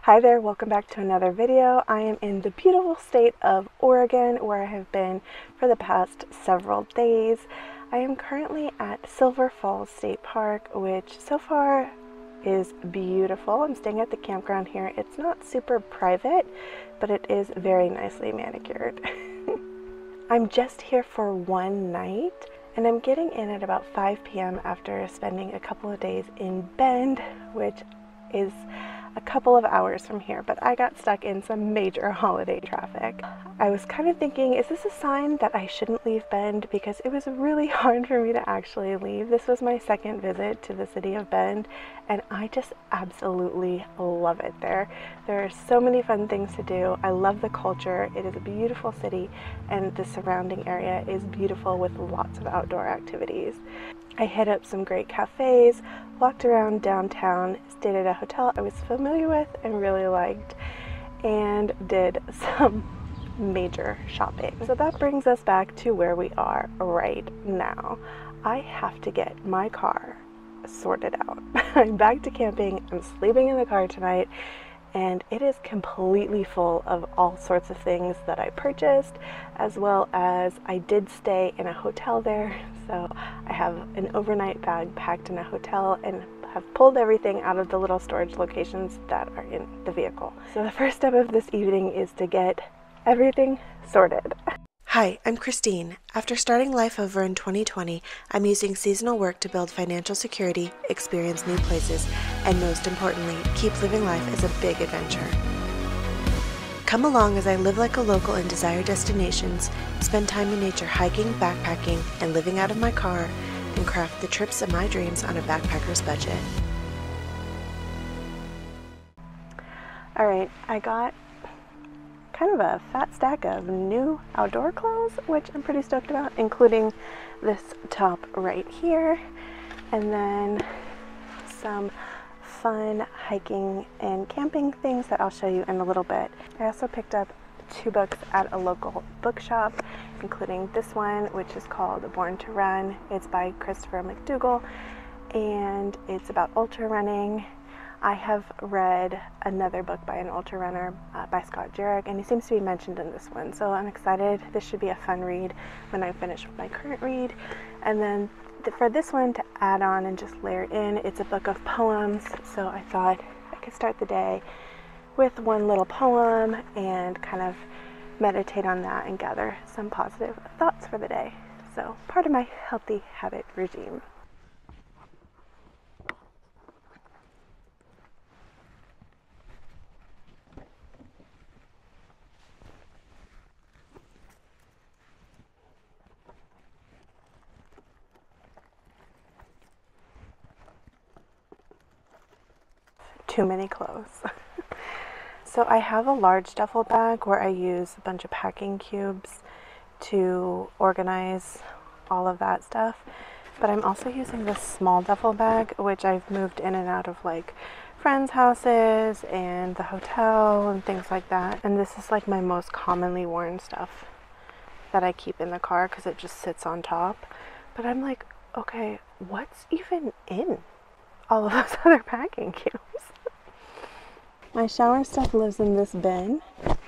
Hi there, welcome back to another video. I am in the beautiful state of Oregon where I have been for the past several days. I am currently at Silver Falls State Park, which so far is beautiful. I'm staying at the campground here. It's not super private, but it is very nicely manicured. I'm just here for one night and I'm getting in at about 5 p.m. after spending a couple of days in Bend, which is a couple of hours from here, but I got stuck in some major holiday traffic. I was kind of thinking, is this a sign that I shouldn't leave Bend? Because it was really hard for me to actually leave. This was my second visit to the city of Bend, and I just absolutely love it there. There are so many fun things to do. I love the culture. It is a beautiful city, and the surrounding area is beautiful with lots of outdoor activities. I hit up some great cafes, walked around downtown, stayed at a hotel I was familiar with and really liked, and did some major shopping. So that brings us back to where we are right now. I have to get my car sorted out. I'm back to camping. I'm sleeping in the car tonight, and it is completely full of all sorts of things that I purchased, as well as I did stay in a hotel there. So I have an overnight bag packed in a hotel and have pulled everything out of the little storage locations that are in the vehicle. So the first step of this evening is to get everything sorted. Hi, I'm Christine. After starting life over in 2020, I'm using seasonal work to build financial security, experience new places, and most importantly, keep living life as a big adventure. Come along as I live like a local in desired destinations, spend time in nature hiking, backpacking, and living out of my car, and craft the trips of my dreams on a backpacker's budget. Alright, I got kind of a fat stack of new outdoor clothes, which I'm pretty stoked about, including this top right here, and then some fun hiking and camping things that I'll show you in a little bit. I also picked up 2 books at a local bookshop, including this one, which is called Born to Run. It's by Christopher McDougall, and it's about ultra running. I have read another book by an ultra runner by Scott Jurek, and he seems to be mentioned in this one, so I'm excited. This should be a fun read when I finish with my current read. And then for this one to add on and just layer in, it's a book of poems, so I thought I could start the day with one little poem and kind of meditate on that and gather some positive thoughts for the day. So part of my healthy habit regime. Too many clothes. So I have a large duffel bag where I use a bunch of packing cubes to organize all of that stuff, but I'm also using this small duffel bag, which I've moved in and out of like friends' houses and the hotel and things like that, and this is like my most commonly worn stuff that I keep in the car because it just sits on top. But I'm like, okay, what's even in all of those other packing cubes? My shower stuff lives in this bin.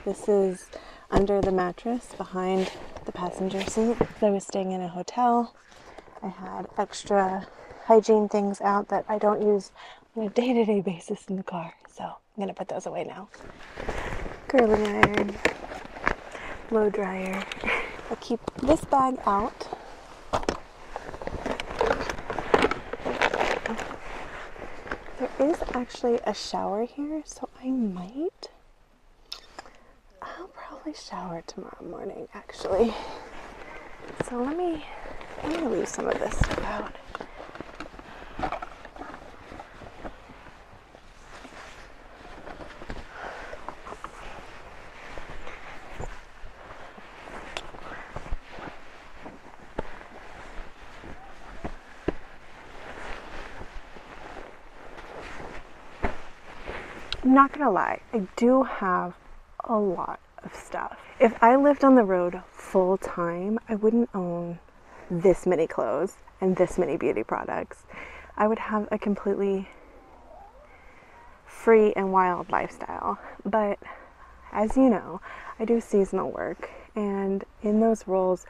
This is under the mattress behind the passenger seat. I was staying in a hotel. I had extra hygiene things out that I don't use on a day-to-day basis in the car, so I'm gonna put those away now. Curling iron, blow dryer. I keep this bag out. There is actually a shower here, so I'll probably shower tomorrow morning actually. So let me leave some of this stuff out. I'm not gonna lie, I do have a lot of stuff. If I lived on the road full time, I wouldn't own this many clothes and this many beauty products. I would have a completely free and wild lifestyle. But as you know, I do seasonal work, and in those roles,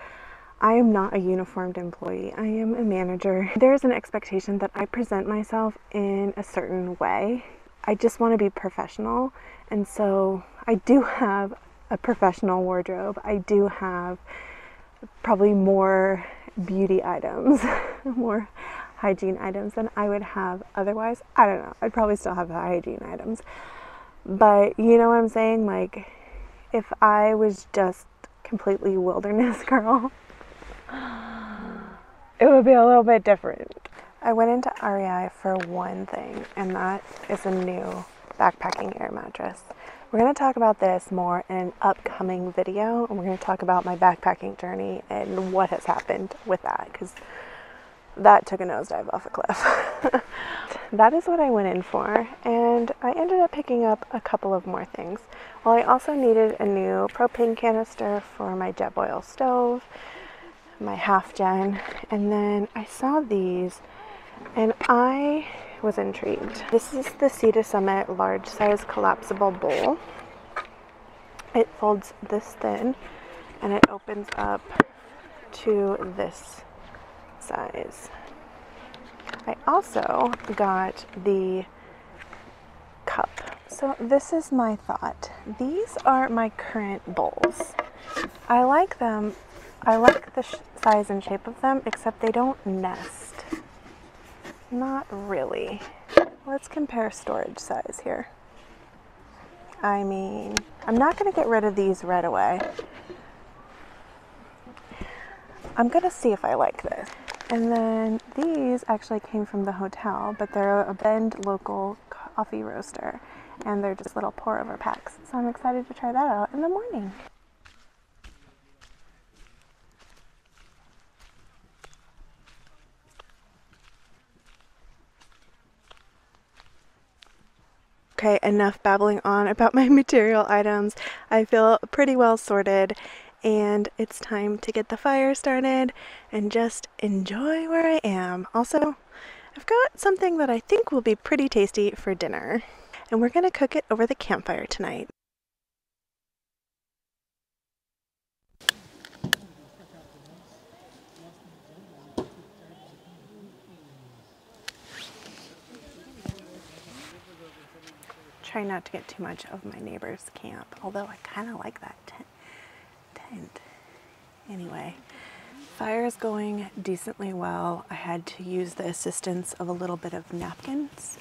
I am not a uniformed employee. I am a manager. There's an expectation that I present myself in a certain way. I just want to be professional, and so I do have a professional wardrobe. I do have probably more beauty items, more hygiene items than I would have otherwise. I don't know. I'd probably still have hygiene items. But you know what I'm saying? Like, if I was just completely wilderness girl, it would be a little bit different. I went into REI for one thing, and that is a new backpacking air mattress. We're going to talk about this more in an upcoming video, and we're going to talk about my backpacking journey and what has happened with that, because that took a nosedive off a cliff. That is what I went in for, and I ended up picking up a couple of more things. Well, I also needed a new propane canister for my Jetboil stove, my half gen, and then I saw these and I was intrigued. This is the Sea to Summit large size collapsible bowl. It folds this thin and it opens up to this size. I also got the cup. So this is my thought. These are my current bowls. I like them. I like the size and shape of them, except they don't nest. Not really. Let's compare storage size here. I mean, I'm not going to get rid of these right away. I'm going to see if I like this. And then these actually came from the hotel, but they're a Bend local coffee roaster, and they're just little pour over packs. So I'm excited to try that out in the morning. Okay, enough babbling on about my material items. I feel pretty well sorted, and it's time to get the fire started and just enjoy where I am. Also, I've got something that I think will be pretty tasty for dinner, and we're gonna cook it over the campfire tonight. Try not to get too much of my neighbor's camp, although I kind of like that tent. Anyway, fire is going decently well. I had to use the assistance of a little bit of napkins,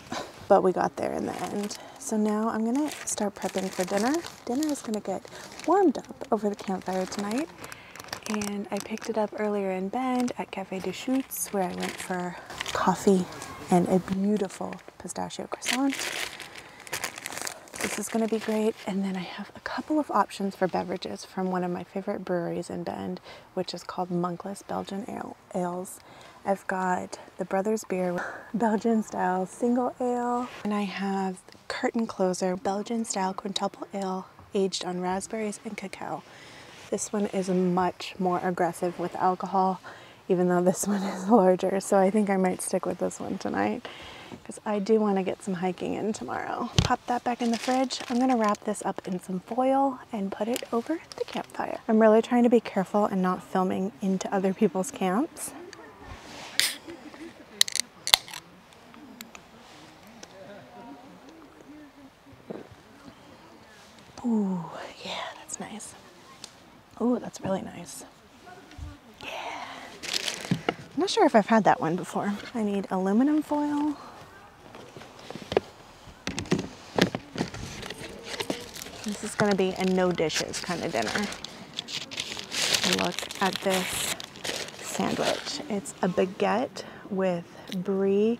but we got there in the end. So now I'm gonna start prepping for dinner. Dinner is gonna get warmed up over the campfire tonight, and I picked it up earlier in Bend at Cafe de Chutes, where I went for coffee and a beautiful pistachio croissant. This is going to be great. And then I have a couple of options for beverages from one of my favorite breweries in Bend, which is called Monkless Belgian Ales. I've got the Brothers Beer Belgian style single ale, and I have Curtain Closer Belgian style quintuple ale aged on raspberries and cacao. This one is much more aggressive with alcohol, even though this one is larger. So I think I might stick with this one tonight, because I do want to get some hiking in tomorrow. Pop that back in the fridge. I'm going to wrap this up in some foil and put it over the campfire. I'm really trying to be careful and not filming into other people's camps. Ooh, yeah, that's nice. Ooh, that's really nice. Yeah. I'm not sure if I've had that one before. I need aluminum foil. This is going to be a no dishes kind of dinner. Look at this sandwich. It's a baguette with brie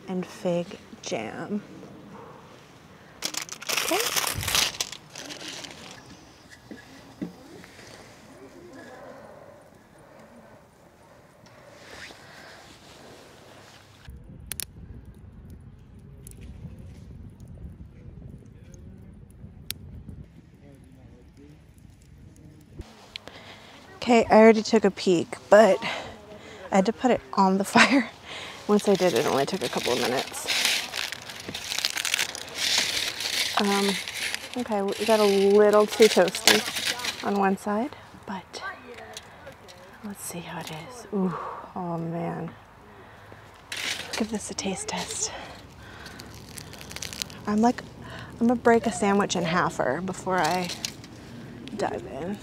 and fig jam. Okay. Okay, I already took a peek, but I had to put it on the fire. Once I did, it only took a couple of minutes. Okay, we got a little too toasty on one side, but let's see how it is. Ooh, oh man. Let's give this a taste test. I'm gonna break a sandwich in halfer before I dive in.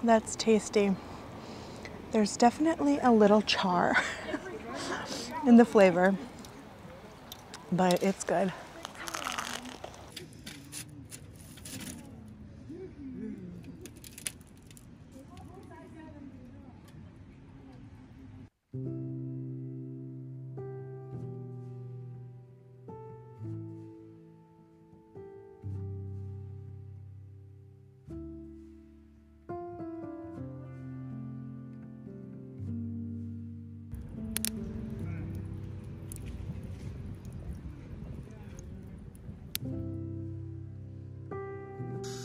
That's tasty. There's definitely a little char in the flavor, but it's good.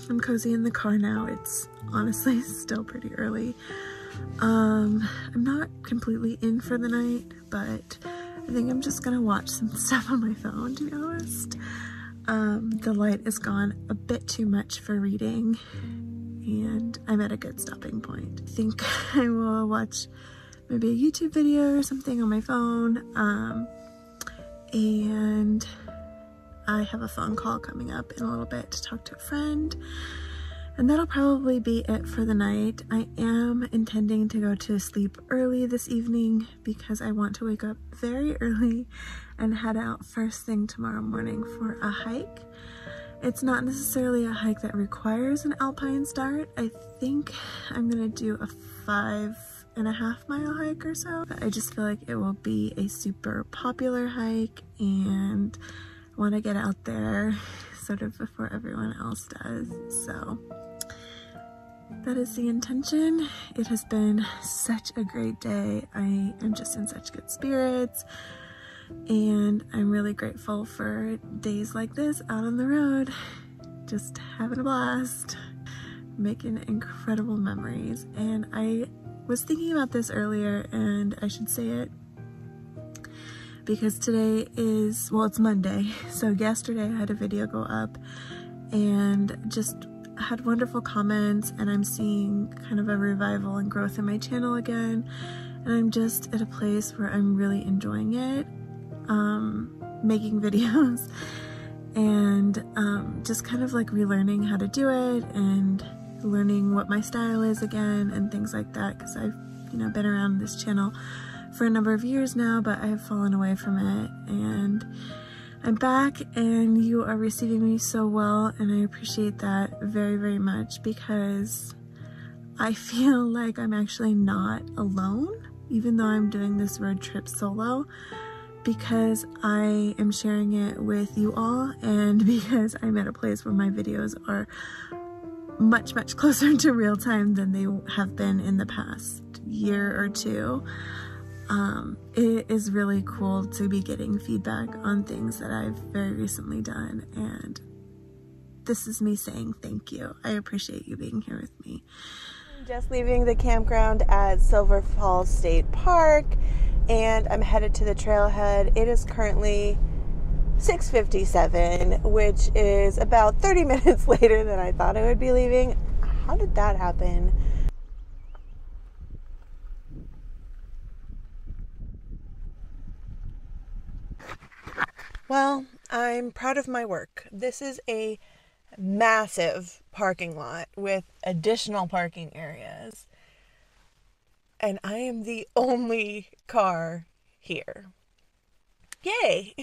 I'm cozy in the car now. It's honestly still pretty early. I'm not completely in for the night, but I think I'm just gonna watch some stuff on my phone, to be honest. The light has gone a bit too much for reading, and I'm at a good stopping point. I think I will watch maybe a YouTube video or something on my phone, and I have a phone call coming up in a little bit to talk to a friend, and that'll probably be it for the night. I am intending to go to sleep early this evening because I want to wake up very early and head out first thing tomorrow morning for a hike. It's not necessarily a hike that requires an alpine start. I think I'm gonna do a 5.5-mile hike or so. But I just feel like it will be a super popular hike, and I want to get out there sort of before everyone else does. So that is the intention. It has been such a great day. I am just in such good spirits, and I'm really grateful for days like this out on the road, just having a blast, making incredible memories. And I was thinking about this earlier, and I should say it because today is, well, it's Monday. So yesterday I had a video go up and just had wonderful comments, and I'm seeing kind of a revival and growth in my channel again. And I'm just at a place where I'm really enjoying it, making videos, and just kind of like relearning how to do it and learning what my style is again and things like that, because I've, you know, been around this channel for a number of years now, but I have fallen away from it, and I'm back, and you are receiving me so well, and I appreciate that very, very much, because I feel like I'm actually not alone, even though I'm doing this road trip solo, because I am sharing it with you all, and because I'm at a place where my videos are much, much closer to real time than they have been in the past year or two. It is really cool to be getting feedback on things that I've very recently done, and this is me saying thank you. I appreciate you being here with me. I'm just leaving the campground at Silver Falls State Park, and I'm headed to the trailhead. It is currently 6:57, which is about 30 minutes later than I thought I would be leaving. How did that happen? Well, I'm proud of my work. This is a massive parking lot with additional parking areas, and I am the only car here. Yay!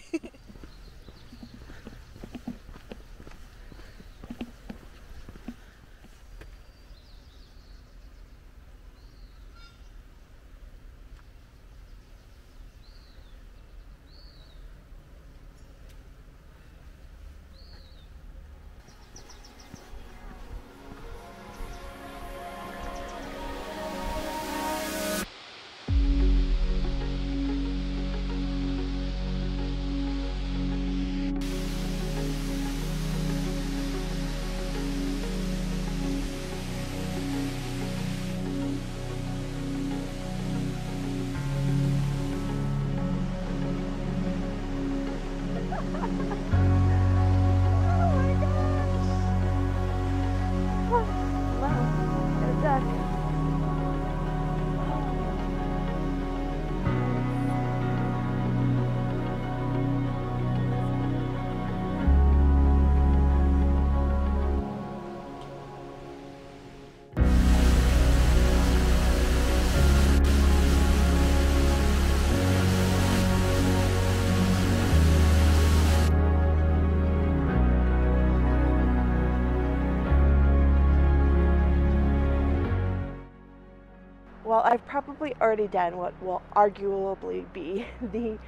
while I've probably already done what will arguably be the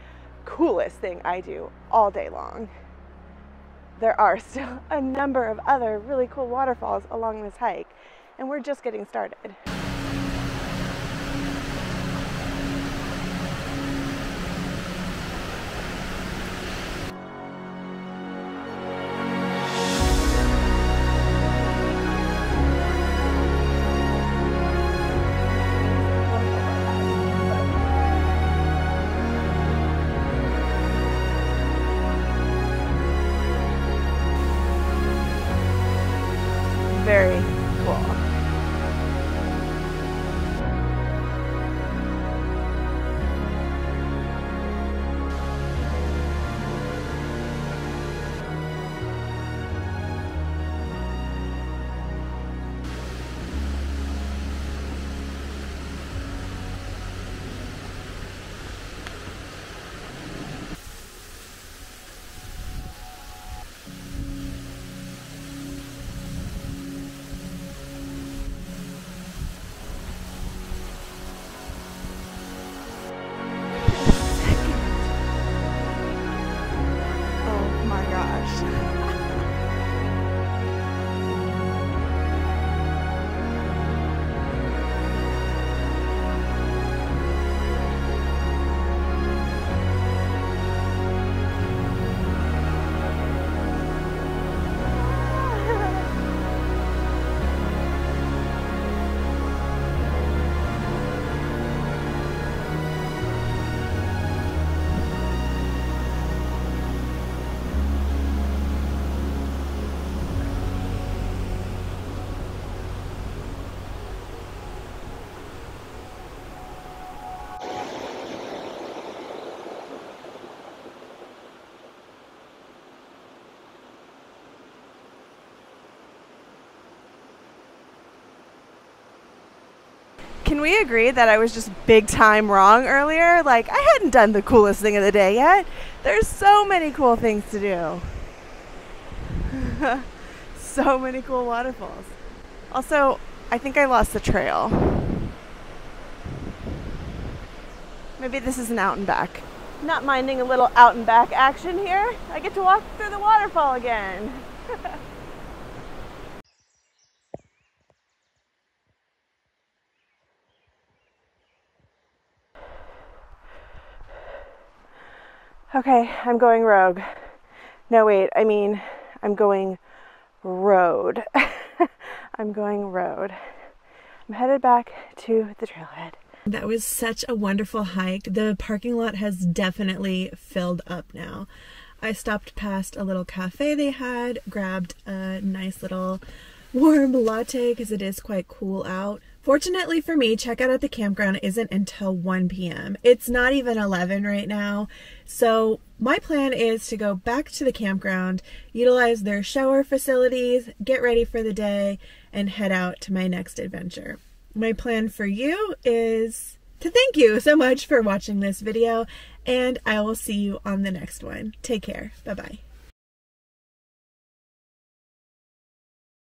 coolest thing I do all day long, there are still a number of other really cool waterfalls along this hike, and we're just getting started. Very cool. Can we agree that I was just big time wrong earlier? Like, I hadn't done the coolest thing of the day yet. There's so many cool things to do. So many cool waterfalls. Also, I think I lost the trail. Maybe this is an out and back. Not minding a little out and back action here. I get to walk through the waterfall again. Okay, I'm going rogue. No, wait, I mean, I'm going road. I'm going road. I'm headed back to the trailhead. That was such a wonderful hike. The parking lot has definitely filled up now. I stopped past a little cafe they had, grabbed a nice little warm latte because it is quite cool out. Fortunately for me, checkout at the campground isn't until 1 p.m. It's not even 11 right now. So my plan is to go back to the campground, utilize their shower facilities, get ready for the day, and head out to my next adventure. My plan for you is to thank you so much for watching this video, and I will see you on the next one. Take care. Bye-bye.